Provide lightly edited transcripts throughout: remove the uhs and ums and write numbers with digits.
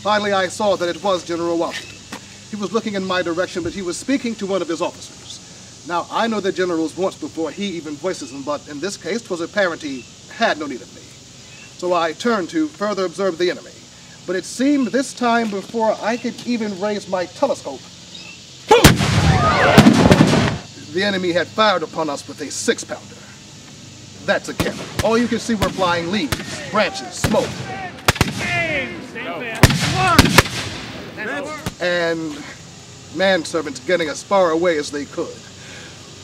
Finally, I saw that it was General Washington. He was looking in my direction, but he was speaking to one of his officers. Now, I know that generals once before he even voices them, but in this case, 'twas apparent he had no need of me. So I turned to further observe the enemy. But it seemed this time before I could even raise my telescope, the enemy had fired upon us with a 6-pounder. That's a cannon. All you could see were flying leaves, branches, smoke. And manservants getting as far away as they could.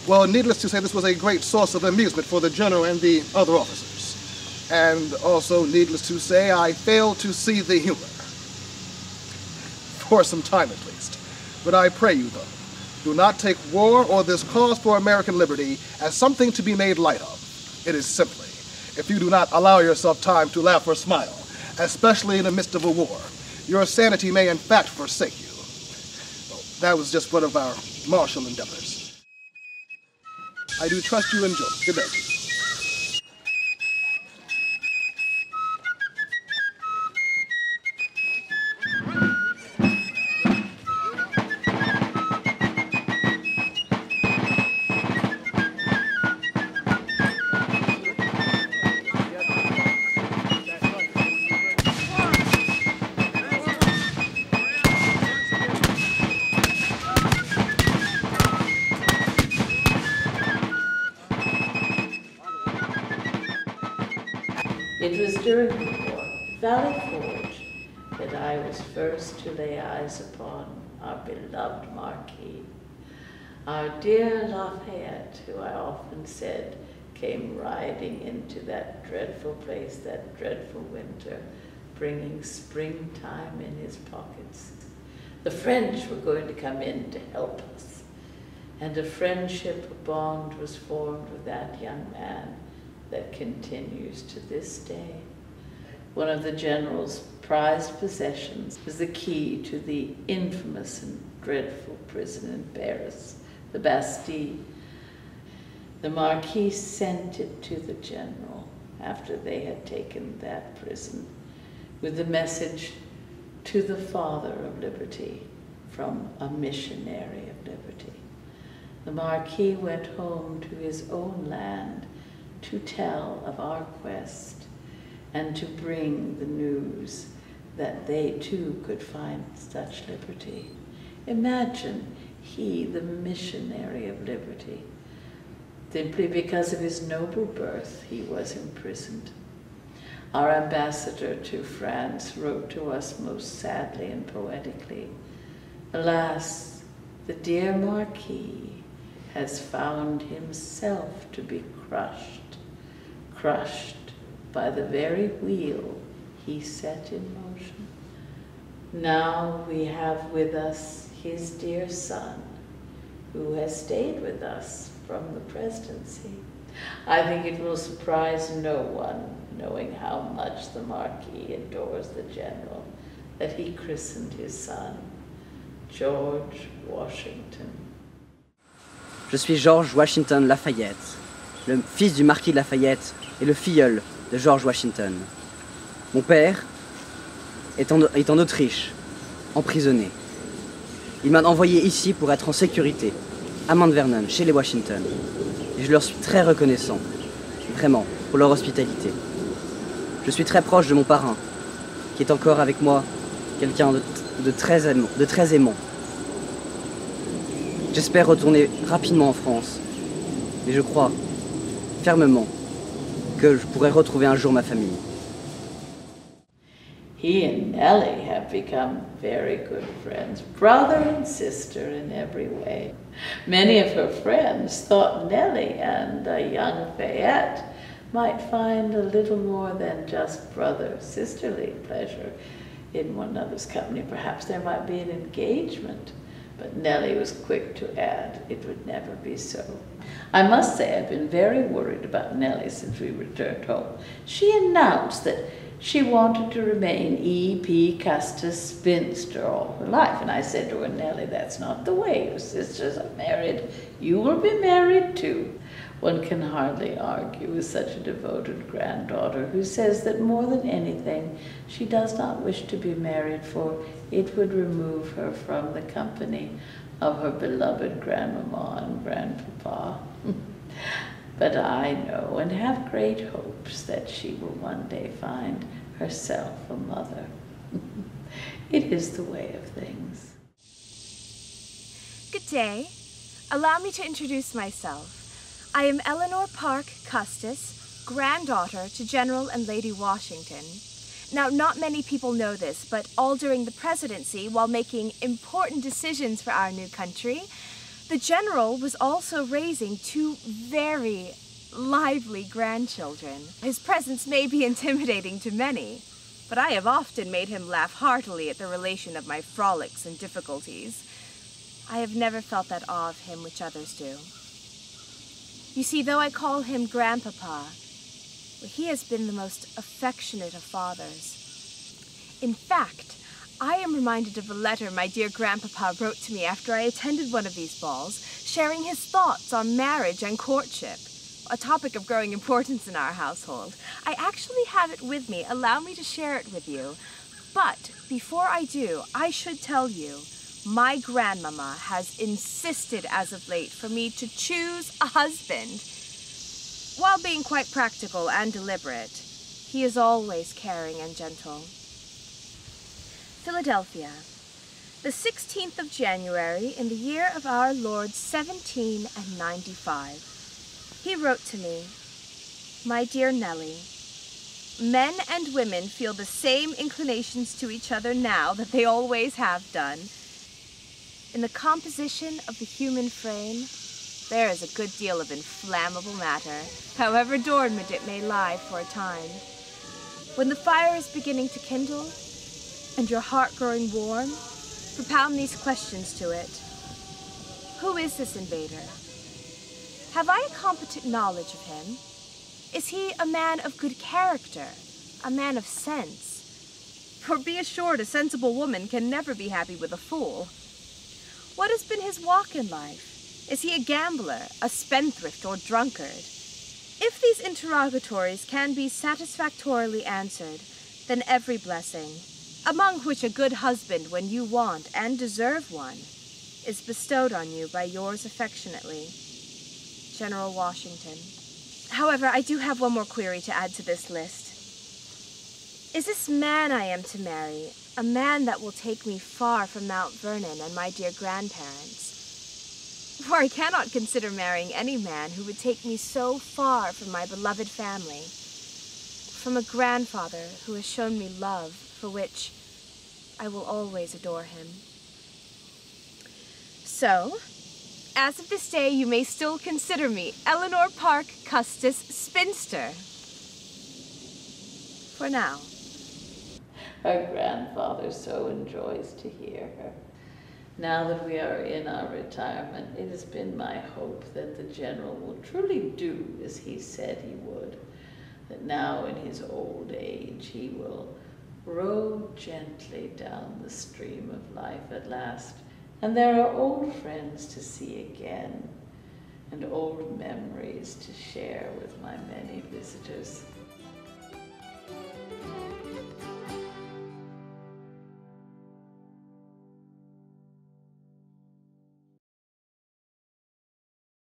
Well, needless to say, this was a great source of amusement for the general and the other officers. And also, needless to say, I failed to see the humor. For some time at least. But I pray you, though, do not take war or this cause for American liberty as something to be made light of. It is simply, if you do not allow yourself time to laugh or smile, especially in the midst of a war, your sanity may in fact forsake you. Well, that was just one of our martial endeavors. I do trust you enjoy. Good day. It was during the war at Valley Forge that I was first to lay eyes upon our beloved Marquis. Our dear Lafayette, who I often said came riding into that dreadful place, that dreadful winter, bringing springtime in his pockets. The French were going to come in to help us, and a friendship, a bond was formed with that young man that continues to this day. One of the general's prized possessions was the key to the infamous and dreadful prison in Paris, the Bastille. The Marquis sent it to the general after they had taken that prison with the message, "To the Father of Liberty," from a missionary of liberty. The Marquis went home to his own land to tell of our quest and to bring the news that they too could find such liberty. Imagine he, the missionary of liberty, simply because of his noble birth, he was imprisoned. Our ambassador to France wrote to us most sadly and poetically, "Alas, the dear Marquis has found himself to be crushed by the very wheel he set in motion." Now we have with us his dear son, who has stayed with us from the presidency. I think it will surprise no one, knowing how much the Marquis adores the general, that he christened his son George Washington. Je suis George Washington La Fayette, le fils du marquis de La Fayette et le filleul de George Washington. Mon père est en Autriche, emprisonné. Il m'a envoyé ici pour être en sécurité, à Mount Vernon, chez les Washington. Et je leur suis très reconnaissant, vraiment, pour leur hospitalité. Je suis très proche de mon parrain, qui est encore avec moi, quelqu'un de très aimant. J'espère retourner rapidement en France, mais je crois fermement que je pourrai retrouver un jour ma famille. He and Nelly have become very good friends, brother and sister in every way. Many of her friends thought Nelly and young Fayette might find a little more than just brother-sisterly pleasure in one another's company. Perhaps there might be an engagement. But Nelly was quick to add, it would never be so. I must say I've been very worried about Nelly since we returned home. She announced that she wanted to remain E.P. Custis spinster all her life. And I said to her, "Nelly, that's not the way. Your sisters are married. You will be married too." One can hardly argue with such a devoted granddaughter who says that more than anything she does not wish to be married, for it would remove her from the company of her beloved grandmama and grandpapa. But I know and have great hopes that she will one day find herself a mother. It is the way of things. Good day. Allow me to introduce myself. I am Eleanor Park Custis, granddaughter to General and Lady Washington. Now, not many people know this, but all during the presidency, while making important decisions for our new country, the General was also raising two very lively grandchildren. His presence may be intimidating to many, but I have often made him laugh heartily at the relation of my frolics and difficulties. I have never felt that awe of him which others do. You see, though I call him Grandpapa, he has been the most affectionate of fathers. In fact, I am reminded of a letter my dear Grandpapa wrote to me after I attended one of these balls, sharing his thoughts on marriage and courtship, a topic of growing importance in our household. I actually have it with me. Allow me to share it with you. But before I do, I should tell you, my grandmama has insisted as of late for me to choose a husband. While being quite practical and deliberate, he is always caring and gentle. Philadelphia, the 16th of January in the year of our Lord 1795. He wrote to me, "My dear Nelly, men and women feel the same inclinations to each other now that they always have done. In the composition of the human frame, there is a good deal of inflammable matter, however dormant it may lie for a time. When the fire is beginning to kindle, and your heart growing warm, propound these questions to it. Who is this invader? Have I a competent knowledge of him? Is he a man of good character, a man of sense? For be assured, a sensible woman can never be happy with a fool. What has been his walk in life? Is he a gambler, a spendthrift, or drunkard? If these interrogatories can be satisfactorily answered, then every blessing, among which a good husband when you want and deserve one, is bestowed on you by yours affectionately, General Washington." However, I do have one more query to add to this list. Is this man I am to marry a man that will take me far from Mount Vernon and my dear grandparents? For I cannot consider marrying any man who would take me so far from my beloved family, from a grandfather who has shown me love for which I will always adore him. So, as of this day, you may still consider me Eleanor Park Custis Spinster. For now. Her grandfather so enjoys to hear her. Now that we are in our retirement, it has been my hope that the General will truly do as he said he would, that now in his old age he will row gently down the stream of life at last, and there are old friends to see again, and old memories to share with my many visitors.